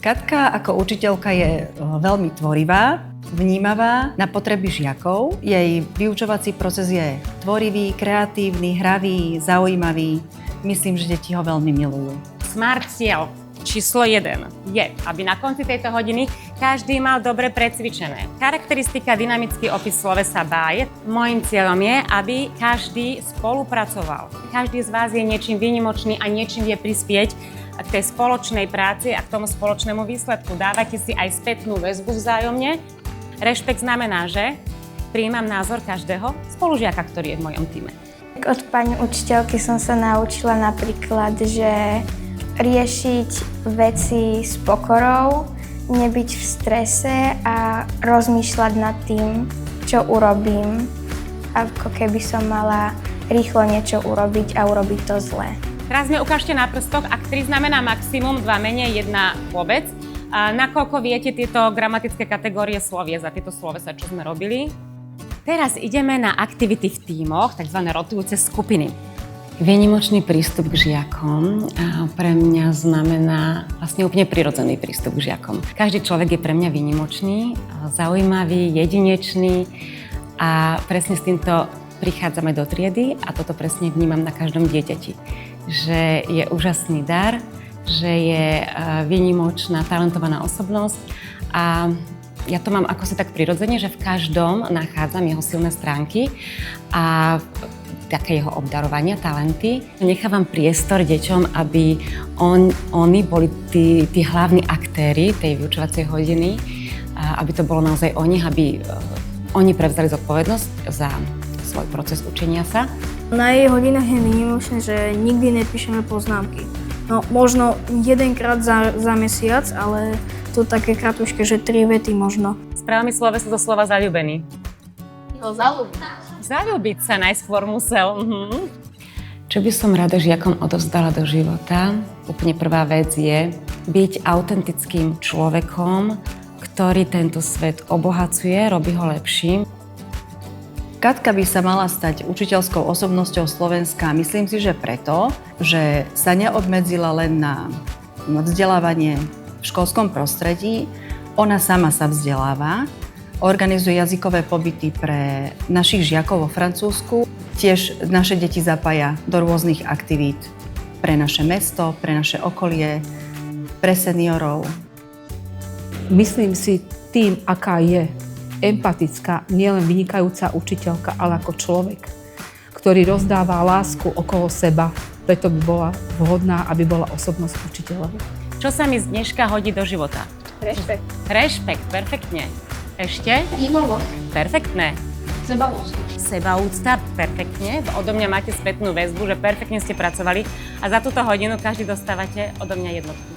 Katka ako učiteľka je veľmi tvorivá, vnímavá na potreby žiakov. Jej vyučovací proces je tvorivý, kreatívny, hravý, zaujímavý. Myslím, že deti ho veľmi milujú. Smart cieľ číslo 1 je, aby na konci tejto hodiny každý mal dobre precvičené. Charakteristika, dynamický opis slovesa báje. Mojím cieľom je, aby každý spolupracoval. Každý z vás je niečím výnimočný a niečím vie prispieť k tej spoločnej práci a k tomu spoločnému výsledku. Dávajte si aj spätnú väzbu vzájomne. Rešpekt znamená, že prijímam názor každého spolužiaka, ktorý je v mojom tíme. Od pani učiteľky som sa naučila napríklad, že riešiť veci s pokorou, nebyť v strese a rozmýšľať nad tým, čo urobím, ako keby som mala rýchlo niečo urobiť a urobiť to zle. Teraz mi ukážte na prstoch, ak 3 znamená maximum, 2 menej, 1 vôbec. Nakoľko viete tieto gramatické kategórie slovies a tieto slovesa, čo sme robili? Teraz ideme na aktivity v tímoch, tzv. Rotujúce skupiny. Výnimočný prístup k žiakom pre mňa znamená vlastne úplne prirodzený prístup k žiakom. Každý človek je pre mňa výnimočný, zaujímavý, jedinečný a presne s týmto prichádzame do triedy a toto presne vnímam na každom dieťati. Že je úžasný dar, že je výnimočná, talentovaná osobnosť a ja to mám ako si tak prirodzene, že v každom nachádzam jeho silné stránky a také jeho obdarovania, talenty. Nechávam priestor deťom, aby oni boli tí hlavní aktéri tej vyučovacej hodiny, aby to bolo naozaj o nich, aby oni prevzali zodpovednosť za svoj proces učenia sa. Na jej hodinách je výnimočné, že nikdy nepíšeme poznámky. No, možno jedenkrát za mesiac, ale to také kratučké, že 3 vety možno. Správami slovesu zo slova zaľúbený. Zaľúbiť sa najskôr musel. Čo by som rada žiakom odovzdala do života? Úplne prvá vec je byť autentickým človekom, ktorý tento svet obohacuje, robí ho lepším. Katka by sa mala stať učiteľskou osobnosťou Slovenska. Myslím si, že preto, že sa neobmedzila len na vzdelávanie v školskom prostredí. Ona sama sa vzdeláva, organizuje jazykové pobyty pre našich žiakov vo Francúzsku. Tiež naše deti zapája do rôznych aktivít pre naše mesto, pre naše okolie, pre seniorov. Myslím si tým, aká je empatická, nielen vynikajúca učiteľka, ale ako človek, ktorý rozdáva lásku okolo seba, preto by bola vhodná, aby bola osobnosť učiteľa. Čo sa mi z dneška hodí do života? Rešpekt. Rešpekt, perfektne. Ešte? Vnímavosť. Perfektné. Sebaúcta. Sebaúcta, perfektne. Odo mňa máte spätnú väzbu, že perfektne ste pracovali a za túto hodinu každý dostávate odo mňa jednotku.